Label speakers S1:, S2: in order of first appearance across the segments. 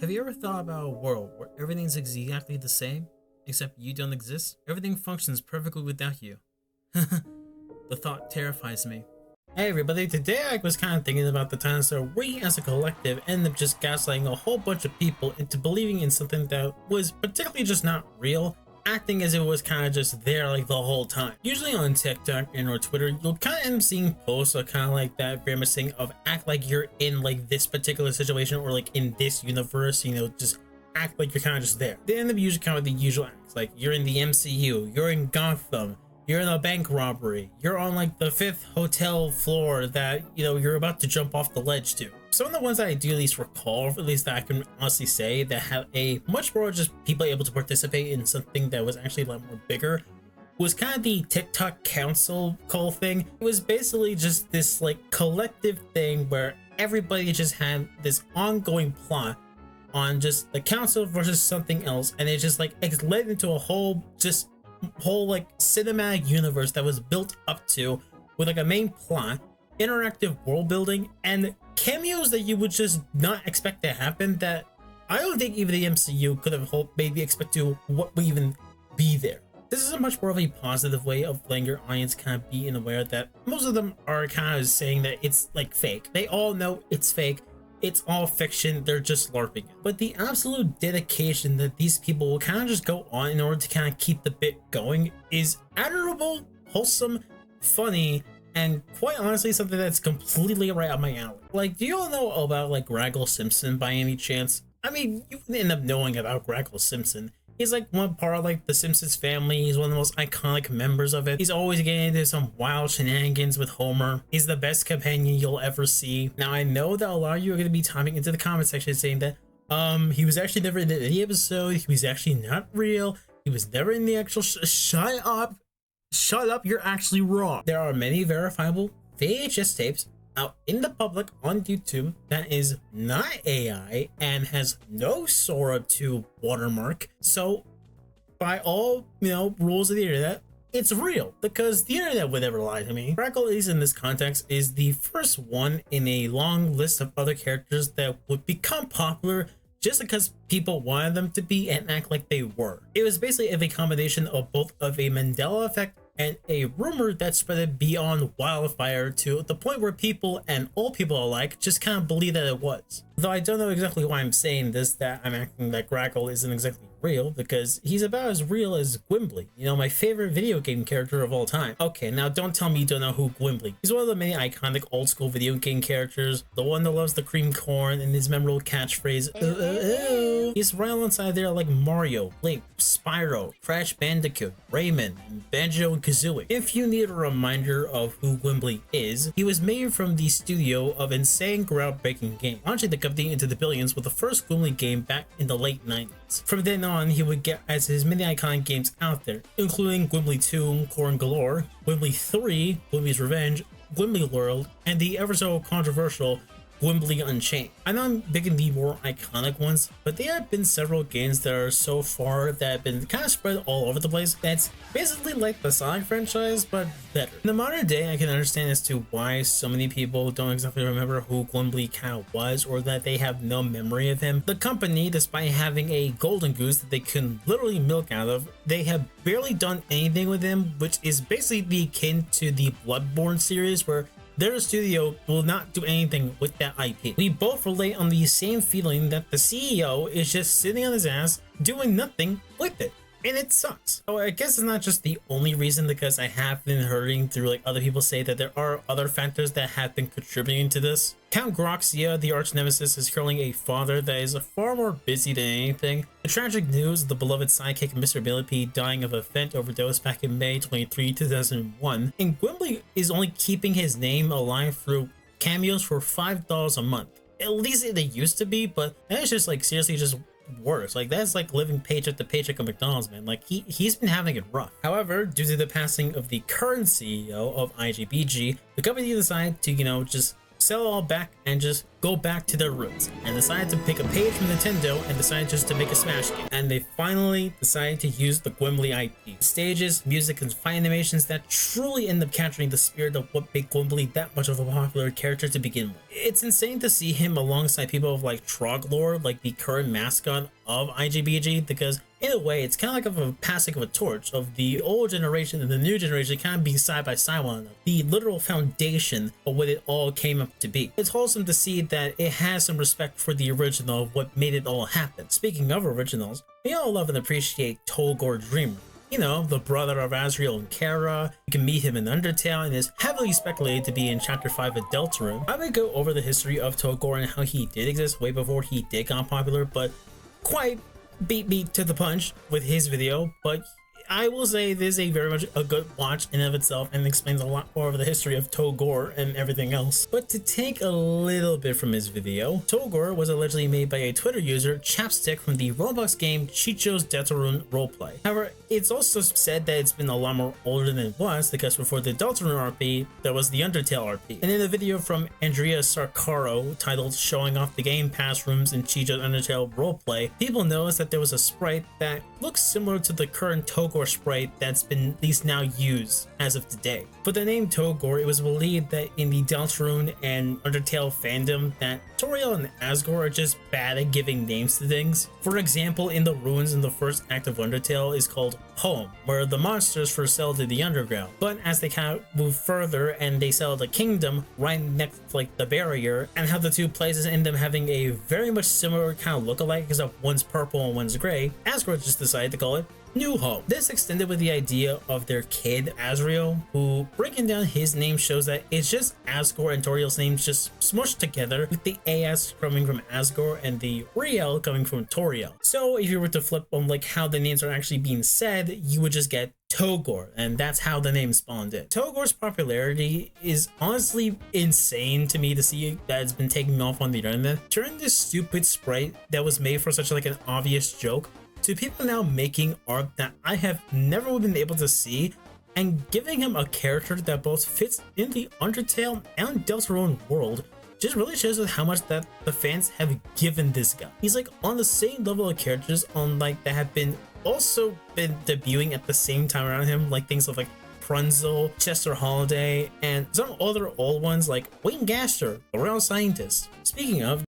S1: Have you ever thought about a world where everything's exactly the same, except you don't exist? Everything functions perfectly without you. The thought terrifies me. Hey everybody, today I was kind of thinking about the times that we as a collective ended up just gaslighting a whole bunch of people into believing in something that was particularly just not real, acting as if it was kind of just there like the whole time. Usually on TikTok and or Twitter, you'll kind of end up seeing posts of kind of like that famous thing of act like you're in like this particular situation or like in this universe, just act like you're kind of just there. They end up usually kind of the usual acts, like you're in the MCU, you're in Gotham, you're in a bank robbery, you're on like the 5th hotel floor that you're about to jump off the ledge to. Some of the ones that I do at least recall, or at least that I can honestly say that have a much more just people able to participate in something that was actually a lot more bigger, was kind of the TikTok council call thing. It was basically just this like collective thing where everybody just had this ongoing plot on just the council versus something else, and it just like it led into a whole like cinematic universe that was built up to with like a main plot, interactive world building, and cameos that you would just not expect to happen that I don't think even the MCU could have hoped maybe expect to what would even be there. This is a much more of a positive way of letting your audience kind of be aware that most of them are kind of saying that it's like fake. They all know it's fake. It's all fiction, they're just LARPing it. But the absolute dedication that these people will kind of just go on in order to kind of keep the bit going is admirable, wholesome, funny, and quite honestly something that's completely right up my alley. Like, do you all know about like Raggle Simpson by any chance? I mean, you end up knowing about Raggle Simpson. He's like one part of like the Simpsons family. He's one of the most iconic members of it. He's always getting into some wild shenanigans with Homer. He's the best companion you'll ever see. Now I know that a lot of you are going to be typing into the comment section saying that he was actually never in the episode. He was actually not real. He was never in the actual shut up, you're actually wrong. There are many verifiable VHS tapes out in the public on YouTube that is not AI and has no Sora 2 watermark. So by all rules of the internet, it's real because the internet would never lie to me. Crackle, at least in this context, is the first one in a long list of other characters that would become popular just because people wanted them to be and act like they were. It was basically a combination of both of a Mandela effect and a rumor that spread beyond wildfire to the point where people and all people alike just kind of believe that it was. Though I don't know exactly why I'm saying this, that I'm acting like Grackle isn't exactly real, because he's about as real as Gwimbly, my favorite video game character of all time. Okay, now don't tell me you don't know who Gwimbly. He's one of the many iconic old school video game characters, the one that loves the cream corn and his memorable catchphrase, He's right alongside there like Mario, Link, Spyro, Crash Bandicoot, Rayman, and Banjo and Kazooie. If you need a reminder of who Gwimbly is, he was made from the studio of insane groundbreaking game, launching the company into the billions with the first Gwimbly game back in the late 90s. From then on, he would get as his many iconic games out there, including Gwimbly 2, Corn Galore, Gwimbly 3, Gwimbly's Revenge, Gwimbly World, and the ever so controversial Gwimbly Unchained. I know I'm picking the more iconic ones, but there have been several games that are so far that have been kind of spread all over the place. That's basically like the Sonic franchise, but better. In the modern day, I can understand as to why so many people don't exactly remember who Gwimbly kind of was, or that they have no memory of him. The company, despite having a golden goose that they can literally milk out of, they have barely done anything with him, which is basically akin to the Bloodborne series, where their studio will not do anything with that IP. We both relate on the same feeling that the CEO is just sitting on his ass doing nothing with it, and it sucks. So I guess it's not just the only reason, because I have been hearing through like other people say that there are other factors that have been contributing to this. Count Groxia, the arch nemesis, is currently a father that is far more busy than anything. The tragic news of the beloved sidekick Mr. Millipede dying of a fent overdose back in May 23, 2001, and Gwimbly is only keeping his name alive through cameos for $5 a month. At least they used to be, but that's just like seriously just worse. Like that's like living paycheck to paycheck at McDonald's, man. Like he's been having it rough. However, due to the passing of the current CEO of IGBG, the company decided to just sell it all back and just go back to their roots, and decided to pick a page from Nintendo and decided just to make a Smash game. And they finally decided to use the Gwimbly IP. Stages, music, and fight animations that truly end up capturing the spirit of what made Gwimbly that much of a popular character to begin with. It's insane to see him alongside people of like Troglord, like the current mascot of IGBG, because in a way it's kind of like a passing of a torch of the old generation and the new generation kind of being side by side one another, the literal foundation of what it all came up to be. It's wholesome to see that it has some respect for the original of what made it all happen. Speaking of originals, we all love and appreciate Togor Dreamer. You know, the brother of Asriel and Kara. You can meet him in Undertale and is heavily speculated to be in Chapter 5 of Deltarune. I would go over the history of Togor and how he did exist way before he did got popular, but quite beat me to the punch with his video. But I will say this is a very much a good watch in of itself and explains a lot more of the history of Togor and everything else. But to take a little bit from his video, Togor was allegedly made by a Twitter user, Chapstick, from the Roblox game Chicho's Deltarune roleplay. However, it's also said that it's been a lot more older than it was, because before the Deltarune RP, there was the Undertale RP. And in a video from Andrea Sarcaro titled Showing Off the Game Pass Rooms in Chicho's Undertale Roleplay, people noticed that there was a sprite that looks similar to the current Togor sprite that's been at least now used as of today. For the name Togor, it was believed that in the Deltarune and Undertale fandom that Toriel and Asgore are just bad at giving names to things. For example, in the ruins in the first act of Undertale is called Home, where the monsters first settled to the underground. But as they kind of move further and they settle the kingdom right next to like the barrier, and how the two places end up having a very much similar kind of look-alike, except one's purple and one's gray, Asgore just decided to call it New Home. This extended with the idea of their kid Asriel, who, breaking down his name, shows that it's just Asgore and Toriel's names just smushed together, with the AS coming from Asgore and the Riel coming from Toriel. So if you were to flip on like how the names are actually being said, you would just get Togor, and that's how the name spawned in. Togor's popularity is honestly insane to me to see that it's been taking off on the internet. Turn this stupid sprite that was made for such like an obvious joke to people now making art that I have never been able to see, and giving him a character that both fits in the Undertale and Deltarune world just really shows us how much that the fans have given this guy. He's like on the same level of characters on like that have been also been debuting at the same time around him, like things like Prunzel, Chester Holiday, and some other old ones like Wayne Gaster, the Royal Scientist. Speaking of,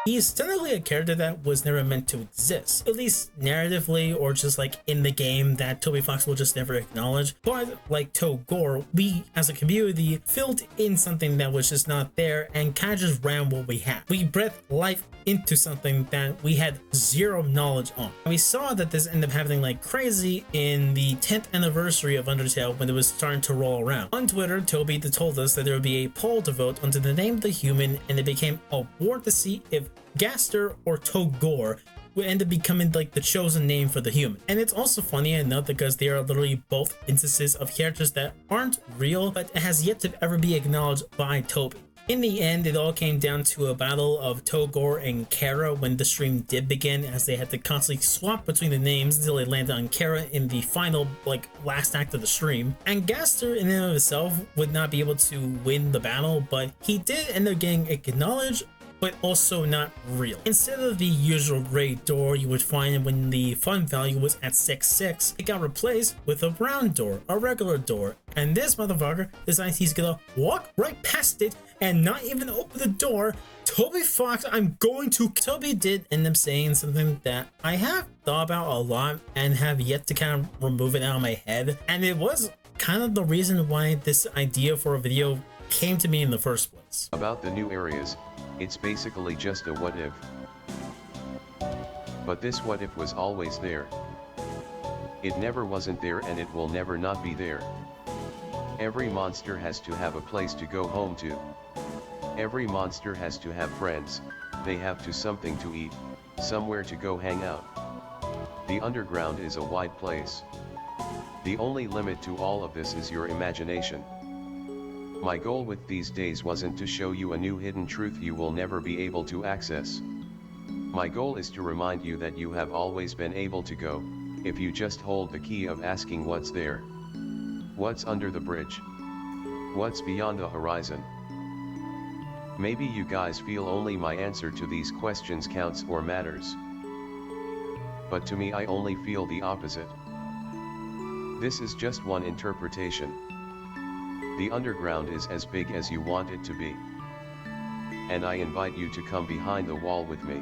S1: he's technically a character that was never meant to exist, at least narratively or just like in the game that Toby Fox will just never acknowledge. But like Togor, we as a community filled in something that was just not there and kind of just ran what we had. We breathed life into something that we had zero knowledge on. And we saw that this ended up happening like crazy in the 10th anniversary of Undertale when it was starting to roll around. On Twitter, Toby told us that there would be a poll to vote onto the name of the human, and it became a war to see if Gaster or Togor would end up becoming like the chosen name for the human. And it's also funny enough because they are literally both instances of characters that aren't real, but it has yet to ever be acknowledged by Toby. In the end, it all came down to a battle of Togor and Kara when the stream did begin, as they had to constantly swap between the names until they landed on Kara in the final, like, last act of the stream. And Gaster in and of itself would not be able to win the battle, but he did end up getting acknowledged, but also not real. Instead of the usual gray door you would find when the fun value was at 6-6, it got replaced with a brown door, a regular door. And this motherfucker decides he's gonna walk right past it and not even open the door. Toby Fox, I'm going to... Toby did end up saying something that I have thought about a lot and have yet to kind of remove it out of my head. And it was kind of the reason why this idea for a video came to me in the first place.
S2: About the new areas, it's basically just a what if. But this what if was always there. It never wasn't there and it will never not be there. Every monster has to have a place to go home to. Every monster has to have friends, they have to something to eat, somewhere to go hang out. The underground is a wide place. The only limit to all of this is your imagination. My goal with these days wasn't to show you a new hidden truth you will never be able to access. My goal is to remind you that you have always been able to go, if you just hold the key of asking what's there. What's under the bridge? What's beyond the horizon? Maybe you guys feel only my answer to these questions counts or matters. But to me I only feel the opposite. This is just one interpretation. The underground is as big as you want it to be. And I invite you to come behind the wall with me.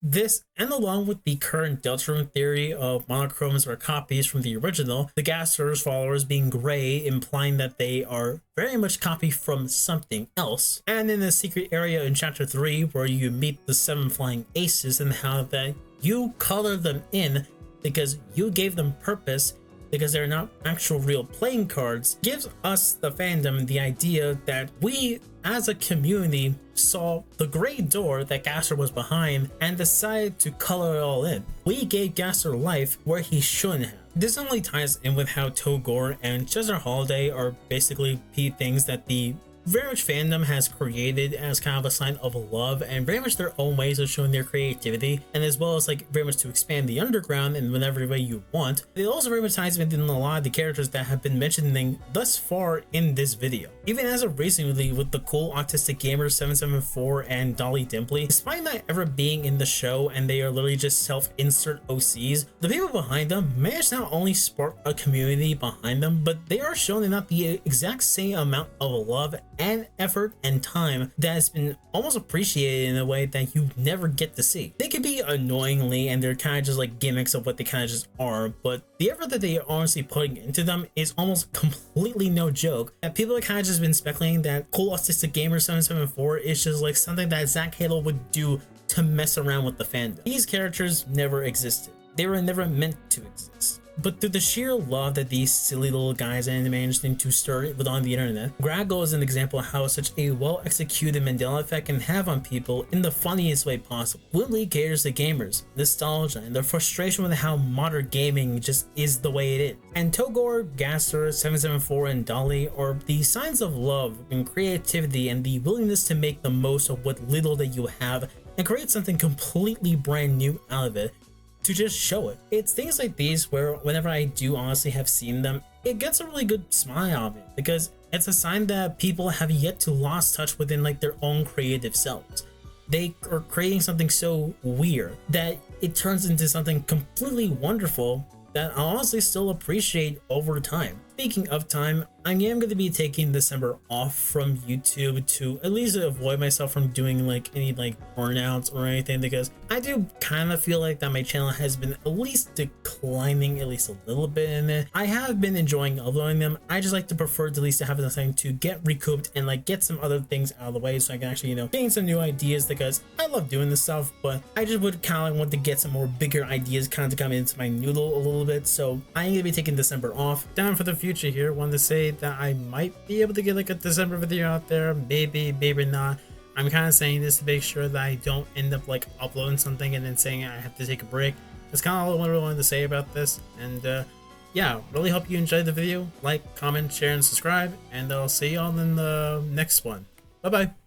S1: This, and along with the current Deltarune theory of monochromes or copies from the original, the Gaster's followers being gray, implying that they are very much copied from something else, and in the secret area in Chapter 3 where you meet the 7 flying aces and how that you color them in because you gave them purpose because they're not actual real playing cards, gives us, the fandom, the idea that we as a community saw the gray door that Gaster was behind and decided to color it all in. We gave Gaster life where he shouldn't have. This only ties in with how Togor and Chester Holiday are basically things that the very much fandom has created as kind of a sign of love and very much their own ways of showing their creativity, and as well as like very much to expand the underground in whatever way you want. It also very much ties in a lot of the characters that have been mentioned thus far in this video. Even as of recently with the cool autistic gamer 774 and Dolly Dimpley, despite not ever being in the show and they are literally just self-insert OCs, the people behind them managed to not only spark a community behind them, but they are shown not the exact same amount of love and effort and time that has been almost appreciated in a way that you never get to see. They can be annoyingly and they're kind of just like gimmicks of what they kind of just are, but the effort that they are honestly putting into them is almost completely no joke. And people have kind of just been speculating that Cool Autistic Gamer 774 is just like something that Zach Halo would do to mess around with the fandom. These characters never existed. They were never meant to exist. But through the sheer love that these silly little guys and managed to stir on the internet, Grago is an example of how such a well-executed Mandela effect can have on people in the funniest way possible. Woodley caters to gamers, nostalgia, and their frustration with how modern gaming just is the way it is. And Togor, Gaster, 774, and Dolly are the signs of love and creativity and the willingness to make the most of what little that you have and create something completely brand new out of it, to just show it. It's things like these where whenever I do honestly have seen them, it gets a really good smile out of it because it's a sign that people have yet to lost touch within like their own creative selves. They are creating something so weird that it turns into something completely wonderful that I honestly still appreciate over time. Speaking of time, I am going to be taking December off from YouTube to at least avoid myself from doing like any like burnouts or anything, because I do kind of feel like that my channel has been at least declining at least a little bit in it. I have been enjoying uploading them. I just like to prefer to at least have something to get recouped and like get some other things out of the way so I can actually, you know, gain some new ideas, because I love doing this stuff, but I just would kind of want to get some more bigger ideas kind of to come into my noodle a little bit. So I'm going to be taking December off. Down for the future here, wanted to say that I might be able to get like a December video out there, maybe not. I'm kind of saying this to make sure that I don't end up like uploading something and then saying I have to take a break. That's kind of all I really wanted to say about this, and yeah, really hope you enjoyed the video. Like, comment, share, and subscribe, and I'll see y'all in the next one. Bye bye.